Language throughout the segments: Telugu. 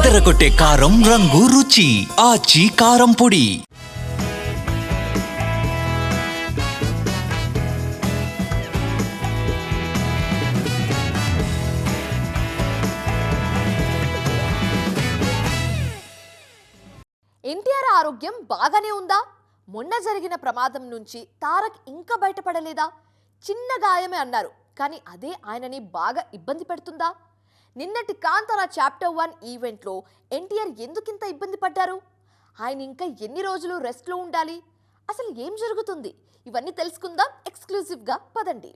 అదరగొట్టే కారం రంగు రుచి ఆచి కారం పొడి. ఎన్టీఆర్ ఆరోగ్యం బాగానే ఉందా? మొన్న జరిగిన ప్రమాదం నుంచి తారక్ ఇంకా బయటపడలేదా? చిన్న గాయమే అన్నారు, కానీ అదే ఆయనని బాగా ఇబ్బంది పెడుతుందా? నిన్నటి కాంతారా చాప్టర్ 1 ఈవెంట్లో ఎన్టీఆర్ ఎందుకింత ఇబ్బంది పడ్డారు? ఆయన ఇంకా ఎన్ని రోజులు రెస్ట్లో ఉండాలి? అసలు ఏం జరుగుతుంది? ఇవన్నీ తెలుసుకుందాం ఎక్స్క్లూజివ్గా, పదండి.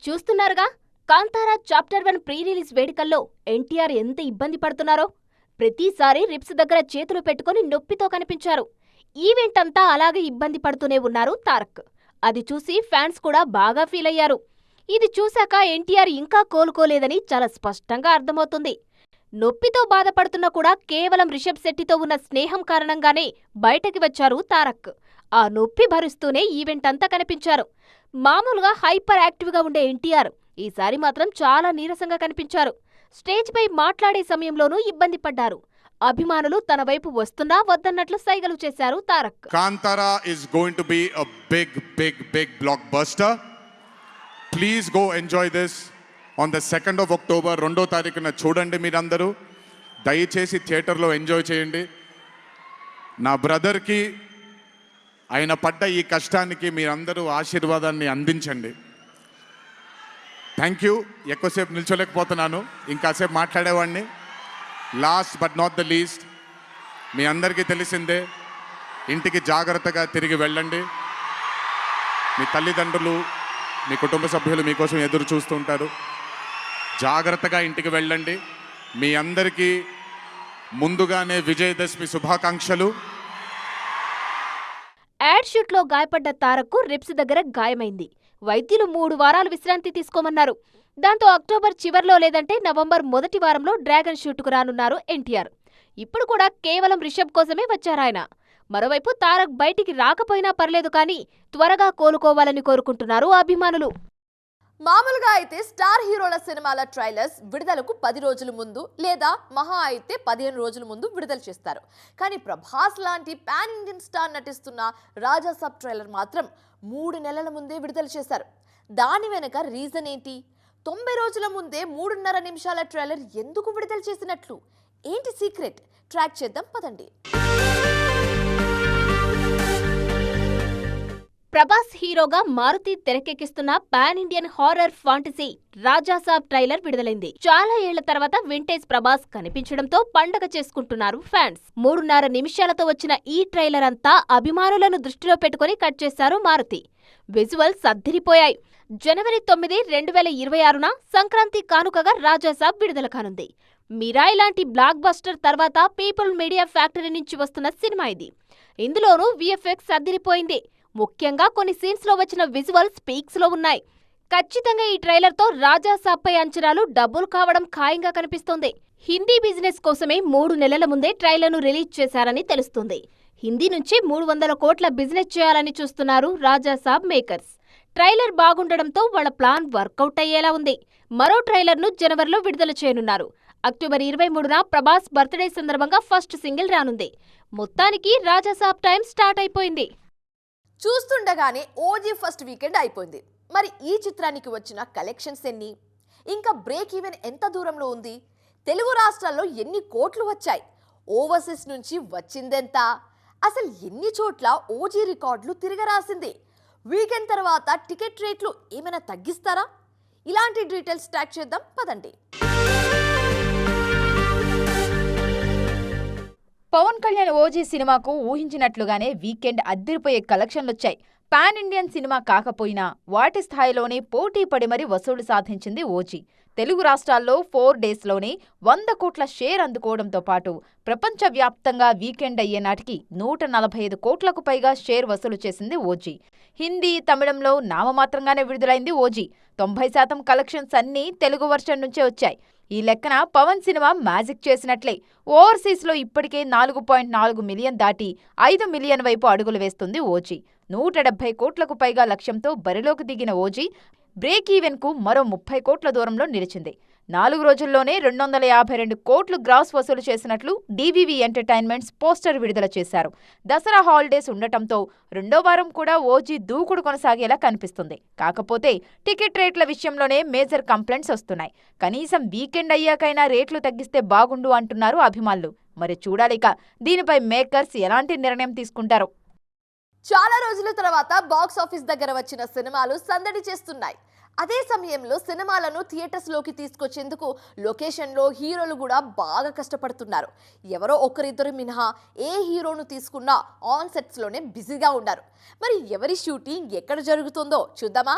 చూస్తున్నారుగా, కాంతారా చాప్టర్ 1 ప్రీ రిలీజ్ వేడుకల్లో ఎన్టీఆర్ ఎంత ఇబ్బంది పడుతున్నారో. ప్రతిసారి రిప్స్ దగ్గర చేతులు పెట్టుకుని నొప్పితో కనిపించారు. ఈవెంట్ అంతా అలాగే ఇబ్బంది పడుతూనే ఉన్నారు తారక్. అది చూసి ఫ్యాన్స్ కూడా బాగా ఫీల్ అయ్యారు. ఇది చూశాక ఎన్టీఆర్ ఇంకా కోలుకోలేదని చాలా స్పష్టంగా అర్థమవుతుంది. నొప్పితో బాధపడుతున్నా కూడా కేవలం రిషబ్ శెట్టితో ఉన్న స్నేహం కారణంగానే బయటకి వచ్చారు తారక్. ఆ నొప్పి భరిస్తూనే ఈవెంట్ అంతా కనిపించారు. మామూలుగా హైపర్ యాక్టివ్గా ఉండే ఎన్టీఆర్ ఈసారి మాత్రం చాలా నీరసంగా కనిపించారు. స్టేజ్ పై మాట్లాడే సమయంలోనూ ఇబ్బంది పడ్డారు. అభిమానులు తన వైపు వస్తున్నా వద్దన్నట్లు సైగలు చేశారు Tarak. Kantara is going to be a big blockbuster. Please go enjoy this on the 2nd of October. 2వ తారీఖున చూడండి. మీరందరూ దయచేసి థియేటర్లో ఎంజాయ్ చేయండి. నా బ్రదర్కి ఆయన పడ్డ ఈ కష్టానికి మీరందరూ ఆశీర్వాదాన్ని అందించండి. Thank you. ఎక్కువసేపు నిల్చోలేకపోతున్నాను, ఇంకాసేపు మాట్లాడేవాడిని. Last but not the least, మీ అందరికీ తెలిసిందే, ఇంటికి జాగ్రత్తగా తిరిగి వెళ్ళండి. మీ తల్లిదండ్రులు, మీ కుటుంబ సభ్యులు మీకోసం ఎదురు చూస్తూ ఉంటారు. జాగ్రత్తగా ఇంటికి వెళ్ళండి. మీ అందరికీ ముందుగానే విజయదశమి శుభాకాంక్షలు. యాడ్ షూట్లో గాయపడ్డ తారక్కు రిప్స్ దగ్గర గాయమైంది. వైద్యులు 3 వారాలు విశ్రాంతి తీసుకోమన్నారు. దాంతో అక్టోబర్ చివర్లో లేదంటే నవంబర్ మొదటి వారంలో డ్రాగన్ షూట్కు రానున్నారు ఎన్టీఆర్. ఇప్పుడు కూడా కేవలం రిషబ్ కోసమే వచ్చారాయన. మరోవైపు తారక్ బయటికి రాకపోయినా పర్లేదు, కానీ త్వరగా కోలుకోవాలని కోరుకుంటున్నారు అభిమానులు. మామూలుగా అయితే స్టార్ హీరోల సినిమాల ట్రైలర్స్ విడుదలకు 10 రోజుల ముందు లేదా మహా అయితే 15 రోజుల ముందు విడుదల చేస్తారు. కానీ ప్రభాస్ లాంటి పాన్ ఇండియన్ స్టార్ నటిస్తున్న రాజాసాబ్ ట్రైలర్ మాత్రం 3 నెలల ముందే విడుదల చేశారు. దాని వెనక రీజన్ ఏంటి? 90 రోజుల ముందే 3.5 నిమిషాల ట్రైలర్ ఎందుకు విడుదల చేసినట్లు? ఏంటి సీక్రెట్? ట్రాక్ చేద్దాం, పదండి. ప్రభాస్ హీరోగా మారుతి తెరకెక్కిస్తున్న pan Indian horror fantasy Raja Saab trailer విడుదలైంది. చాలా ఏళ్ల తర్వాత వింటేజ్ ప్రభాస్ కనిపించడంతో పండగ చేసుకుంటున్నారు ఫ్యాన్స్. 3.5 నిమిషాలతో వచ్చిన ఈ ట్రైలర్ అంతా అభిమానులను దృష్టిలో పెట్టుకుని కట్ చేశారు మారుతి. విజువల్స్ అద్దిరిపోయాయి. జనవరి 9, 2026న సంక్రాంతి కానుకగా రాజాసాబ్ విడుదల కానుంది. మిరాయ్ లాంటి బ్లాక్ బస్టర్ తర్వాత పీపుల్ మీడియా ఫ్యాక్టరీ నుంచి వస్తున్న సినిమా ఇది. ఇందులోనూ విఎఫ్ఎక్స్ అద్దిరిపోయింది. ముఖ్యంగా కొన్ని సీన్స్ లో వచ్చిన విజువల్స్ పీక్స్ లో ఉన్నాయి. ఖచ్చితంగా ఈ ట్రైలర్ తో రాజాసాబ్ పై అంచనాలు డబ్బులు కావడం ఖాయంగా కనిపిస్తోంది. హిందీ బిజినెస్ కోసమే 3 నెలల ముందే ట్రైలర్ను రిలీజ్ చేశారని తెలుస్తుంది. హిందీ నుంచి 300 కోట్ల బిజినెస్ చేయాలని చూస్తున్నారు రాజాసాబ్ మేకర్స్. ట్రైలర్ బాగుండడంతో వాళ్ళ ప్లాన్ వర్కౌట్ అయ్యేలా ఉంది. మరో ట్రైలర్ను జనవరిలో విడుదల చేయనున్నారు. అక్టోబర్ 23న ప్రభాస్ బర్త్డే సందర్భంగా ఫస్ట్ సింగిల్ రానుంది. మొత్తానికి రాజాసాబ్ టైం స్టార్ట్ అయిపోయింది. చూస్తుండగానే ఓజీ ఫస్ట్ వీకెండ్ అయిపోయింది. మరి ఈ చిత్రానికి వచ్చిన కలెక్షన్స్ ఎన్ని? ఇంకా బ్రేక్ ఈవెన్ ఎంత దూరంలో ఉంది? తెలుగు రాష్ట్రాల్లో ఎన్ని కోట్లు వచ్చాయి? ఓవర్సీస్ నుంచి వచ్చిందెంత? అసలు ఎన్ని చోట్ల ఓజీ రికార్డులు తిరగరాసింది? వీకెండ్ తర్వాత టికెట్ రేట్లు ఏమైనా తగ్గిస్తారా? ఇలాంటి డీటెయిల్స్ ట్రాక్ చేద్దాం, పదండి. పవన్ కళ్యాణ్ ఓజీ సినిమాకు ఊహించినట్లుగానే వీకెండ్ అద్దరిపోయే కలెక్షన్లొచ్చాయి. పాన్ ఇండియన్ సినిమా కాకపోయినా వాటి స్థాయిలోనే పోటీ పడి మరీ వసూలు సాధించింది ఓజీ. తెలుగు రాష్ట్రాల్లో 4 డేస్లోనే 100 కోట్ల షేర్ అందుకోవడంతో పాటు ప్రపంచవ్యాప్తంగా వీకెండ్ అయ్యే నాటికి 145 కోట్లకు పైగా షేర్ వసూలు చేసింది ఓజీ. హిందీ, తమిళంలో నామమాత్రంగానే విడుదలైంది ఓజీ. 90% కలెక్షన్స్ అన్నీ తెలుగు వర్షన్ నుంచే వచ్చాయి. ఈ లెక్కన పవన్ సినిమా మ్యాజిక్ చేసినట్లే. ఓవర్సీస్లో ఇప్పటికే 4.4 మిలియన్ దాటి 5 మిలియన్ వైపు అడుగులు వేస్తుంది ఓజీ. 170 కోట్లకు పైగా లక్ష్యంతో బరిలోకి దిగిన ఓజీ బ్రేక్ ఈవెన్కు మరో 30 కోట్ల దూరంలో నిలిచింది. 4 రోజుల్లోనే 252 కోట్లు గ్రాస్ వసూలు చేసినట్లు డివివి ఎంటర్టైన్మెంట్స్ పోస్టర్ విడుదల చేశారు. దసరా హాలిడేస్ ఉండటంతో రెండో వారం కూడా ఓజీ దూకుడు కొనసాగేలా కనిపిస్తుంది. కాకపోతే టికెట్ రేట్ల విషయంలోనే మేజర్ కంప్లైంట్స్ వస్తున్నాయి. కనీసం వీకెండ్ అయ్యాకైనా రేట్లు తగ్గిస్తే బాగుండు అంటున్నారు అభిమానులు. మరి చూడాలిక దీనిపై మేకర్స్ ఎలాంటి నిర్ణయం తీసుకుంటారో. చాలా రోజుల తర్వాత బాక్స్ ఆఫీస్ దగ్గర వచ్చిన సినిమాలు సందడి చేస్తున్నాయి. అదే సమయంలో సినిమాలను థియేటర్స్లోకి తీసుకొచ్చేందుకు లొకేషన్లో హీరోలు కూడా బాగా కష్టపడుతున్నారు. ఎవరో ఒకరిద్దరు మినహా ఏ హీరోను తీసుకున్నా ఆన్ సెట్స్లోనే బిజీగా ఉన్నారు. మరి ఎవరి షూటింగ్ ఎక్కడ జరుగుతుందో చూద్దామా?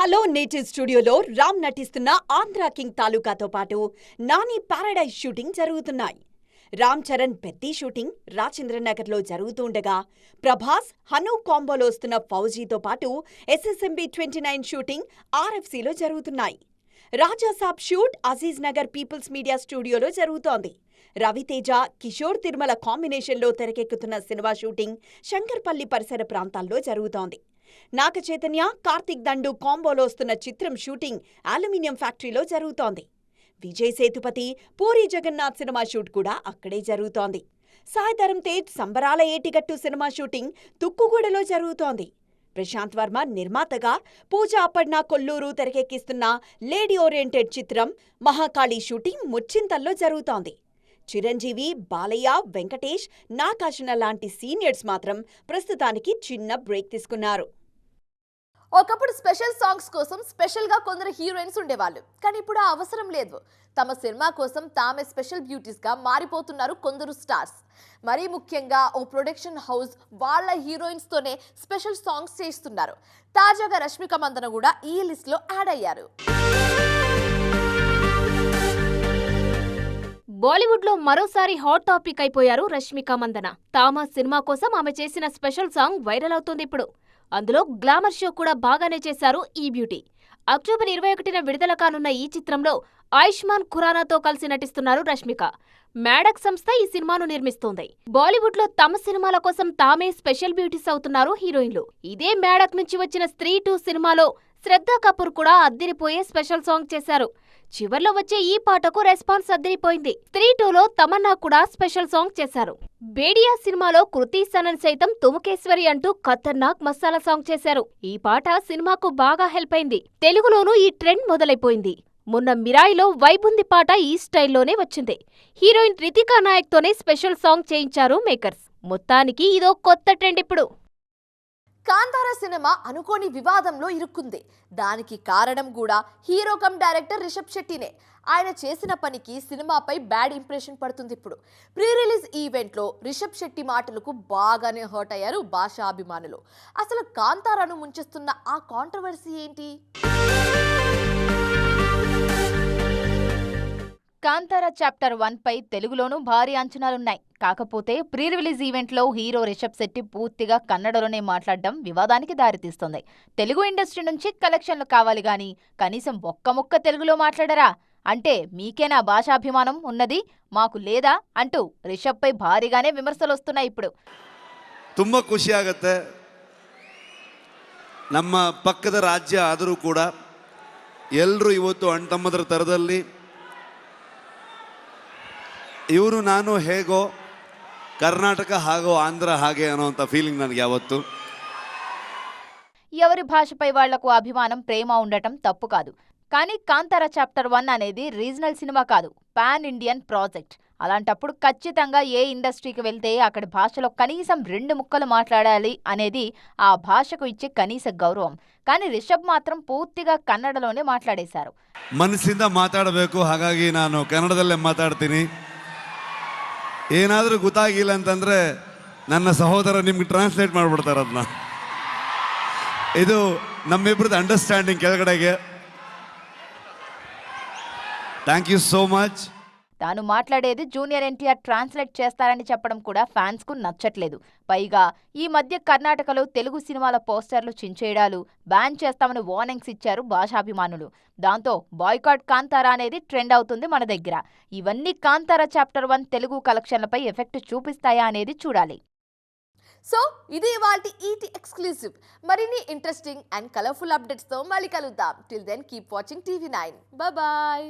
హలో నేటివ్ స్టూడియోలో రామ్ నటిస్తున్న ఆంధ్ర కింగ్ తాలూకాతో పాటు నాని పారడైజ్ షూటింగ్ జరుగుతున్నాయి. రామ్ చరణ్ పెద్ది షూటింగ్ రాజేంద్రనగర్లో జరుగుతుండగా, ప్రభాస్ హను కాంబోలో వస్తున్న ఫౌజీతో పాటు SSMB 29 షూటింగ్ RFCలో జరుగుతున్నాయి. Raja Saab shoot Aziz Nagar peoples media స్టూడియోలో జరుగుతోంది. రవితేజ, కిషోర్ తిరుమల కాంబినేషన్లో తెరకెక్కుతున్న సినిమా షూటింగ్ శంకర్పల్లి పరిసర ప్రాంతాల్లో జరుగుతోంది. నాగ చైతన్య, కార్తిక్ దండు కాంబోలో వస్తున్న చిత్రం షూటింగ్ అల్యూమినియం ఫ్యాక్టరీలో జరుగుతోంది. విజయ్ సేతుపతి, పూరి జగన్నాథ్ సినిమా షూట్ కూడా అక్కడే జరుగుతోంది. సాయిధరం తేజ్ సంబరాల ఏటిగట్టు సినిమా షూటింగ్ తుక్కుగూడలో జరుగుతోంది. ప్రశాంత్ వర్మ నిర్మాతగా పూజా అప్పడ్నా కొల్లూరు తెరకెక్కిస్తున్న లేడీ ఓరియంటెడ్ చిత్రం మహాకాళి షూటింగ్ ముచ్చింతల్లో జరుగుతోంది. చిరంజీవి, బాలయ్య, వెంకటేష్, నాగార్జున లాంటి సీనియర్స్ మాత్రం ప్రస్తుతానికి చిన్న బ్రేక్ తీసుకున్నారు. ఒకప్పుడు స్పెషల్ సాంగ్స్ కోసం స్పెషల్గా కొందరు హీరోయిన్స్ ఉండేవాళ్ళు. కానీ ఇప్పుడు ఆ అవసరం లేదు. తమ సినిమా కోసం తామే స్పెషల్ బ్యూటీస్గా మారిపోతున్నారు కొందరు స్టార్స్. మరీ ముఖ్యంగా ఓ ప్రొడక్షన్ హౌస్ వాళ్ళ హీరోయిన్స్తోనే స్పెషల్ సాంగ్స్ చేస్తున్నారు. తాజాగా రష్మిక మందన కూడా ఈ లిస్ట్లో యాడ్ అయ్యారు. బాలీవుడ్లో మరోసారి హాట్ టాపిక్ అయిపోయారు రష్మిక మందన. తామా సినిమా కోసం ఆమె చేసిన స్పెషల్ సాంగ్ వైరల్ అవుతుంది ఇప్పుడు. అందులో గ్లామర్ షో కూడా బాగానే చేశారు ఈ బ్యూటీ. అక్టోబర్ 21న విడుదల కానున్న ఈ చిత్రంలో ఆయుష్మాన్ ఖురానాతో కలిసి నటిస్తున్నారు రష్మిక. మ్యాడక్ సంస్థ ఈ సినిమాను నిర్మిస్తోంది. బాలీవుడ్లో తమ సినిమాల కోసం తామే స్పెషల్ బ్యూటీస్ అవుతున్నారు హీరోయిన్లు. ఇదే మ్యాడక్ నుంచి వచ్చిన స్త్రీ 2 సినిమాలో శ్రద్ధా కపూర్ కూడా అద్దిరిపోయే స్పెషల్ సాంగ్ చేశారు. చివర్లో వచ్చే ఈ పాటకు రెస్పాన్స్ అద్దిరిపోయింది. స్త్రీ 2లో తమన్నా కూడా స్పెషల్ సాంగ్ చేశారు. బేడియా సినిమాలో కృతి సనన్ సైతం తుముకేశ్వరి అంటూ ఖతర్నాక్ మసాలా సాంగ్ చేశారు. ఈ పాట సినిమాకు బాగా హెల్ప్ అయింది. తెలుగులోనూ ఈ ట్రెండ్ మొదలైపోయింది. మొన్న మిరాయిలో వైబుంది పాట ఈ స్టైల్లోనే వచ్చింది. హీరోయిన్ రితికా నాయక్ తోనే స్పెషల్ సాంగ్ చేయించారు మేకర్స్. మొత్తానికి ఇదో కొత్త ట్రెండ్ ఇప్పుడు. కాంతారా సినిమా అనుకోని వివాదంలో ఇరుక్కుంది. దానికి కారణం కూడా హీరో కమ్ డైరెక్టర్ రిషబ్ శెట్టినే. ఆయన చేసిన పనికి సినిమాపై బ్యాడ్ ఇంప్రెషన్ పడుతుంది ఇప్పుడు. ప్రీ రిలీజ్ ఈవెంట్లో రిషబ్ శెట్టి మాటలకు బాగానే హర్ట్ అయ్యారు భాషా అభిమానులు. అసలు కాంతారాను ముంచేస్తున్న ఆ కాంట్రవర్సీ ఏంటి? కాంతారా చాప్టర్ 1 పై తెలుగులోనూ భారీ అంచనాలున్నాయి. కాకపోతే ప్రీ రిలీజ్ ఈవెంట్లో హీరో రిషబ్ శెట్టి పూర్తిగా కన్నడలోనే మాట్లాడడం వివాదానికి దారితీస్తుంది. తెలుగు ఇండస్ట్రీ నుంచి కలెక్షన్లు కావాలి గాని కనీసం ఒక్క ముక్క తెలుగులో మాట్లాడరా అంటే మీకేనా భాషాభిమానం ఉన్నది, మాకు లేదా అంటూ రిషబ్ పై భారీగానే విమర్శలు వస్తున్నాయి ఇప్పుడు. ತುಂಬ ಖುಷಿ ಆಗುತ್ತೆ. ನಮ್ಮ ಪಕ್ಕದ ರಾಜ್ಯ ಆದರೂ ಕೂಡ ಎಲ್ಲರೂ ಇವತ್ತು ಅಣ್ತಮ್ಮದರ ಥರದಲ್ಲಿ ಇವರು ನಾನು ಹೇಗೋ ಕರ್ನಾಟಕ ಹಾಗೋ ಆಂಧ್ರ ಹಾಗೆ ಅನ್ನೋಂಥ ఫీలింగ్ ನನಗೆ యావత్తు. ఎవరి భాషపై వాళ్లకు అభిమానం, ప్రేమ ఉండటం తప్పు కాదు. కానీ కాంతారా చాప్టర్ 1 అనేది రీజనల్ సినిమా కాదు, పాన్ ఇండియన్ ప్రాజెక్ట్. అలాంటప్పుడు ఖచ్చితంగా ఏ ఇండస్ట్రీకి వెళ్తే అక్కడి భాషలో కనీసం 2 ముక్కలు మాట్లాడాలి అనేది ఆ భాషకు ఇచ్చే కనీస గౌరవం. కానీ రిషబ్ మాత్రం పూర్తిగా కన్నడలోనే మాట్లాడేశారు. ಮನಸ್ಸಿಂದ ಮಾತಾಡಬೇಕು, ಹಾಗಾಗಿ ನಾನು ಕನ್ನಡದಲ್ಲೇ ಮಾತಾಡ್ತೀನಿ. ಏನಾದರೂ ಗೊತ್ತಾಗಿಲ್ಲ ಅಂತಂದರೆ ನನ್ನ ಸಹೋದರ ನಿಮ್ಗೆ ಟ್ರಾನ್ಸ್ಲೇಟ್ ಮಾಡಿಬಿಡ್ತಾರೆ ಅದನ್ನ. ಇದು ನಮ್ಮಿಬ್ಬರದ್ದು ಅಂಡರ್ಸ್ಟ್ಯಾಂಡಿಂಗ್ ಕೆಳಗಡೆಗೆ. Thank you so much. తాను మాట్లాడేది జూనియర్ ఎన్టీఆర్ ట్రాన్స్లేట్ చేస్తారని చెప్పడం కూడా ఫ్యాన్స్ కు నచ్చట్లేదు. పైగా ఈ మధ్య కర్ణాటకలో తెలుగు సినిమాల పోస్టర్లు చించేయడాలు, బ్యాన్ చేస్తామని వార్నింగ్స్ ఇచ్చారు భాషాభిమానులు. దాంతో బాయ్కాట్ కాంతారా అనేది ట్రెండ్ అవుతుంది మన దగ్గర. ఇవన్నీ కాంతారా చాప్టర్ 1 తెలుగు కలెక్షన్లపై ఎఫెక్ట్ చూపిస్తాయా అనేది చూడాలి. సో ఇది ఇవాల్టి ఈటీ ఎక్స్క్లూసివ్. మరిన్ని ఇంట్రెస్టింగ్ అండ్ కలర్ఫుల్ అప్డేట్స్తో మళ్ళీ కలుద్దాం. Till then keep watching TV 9. Bye.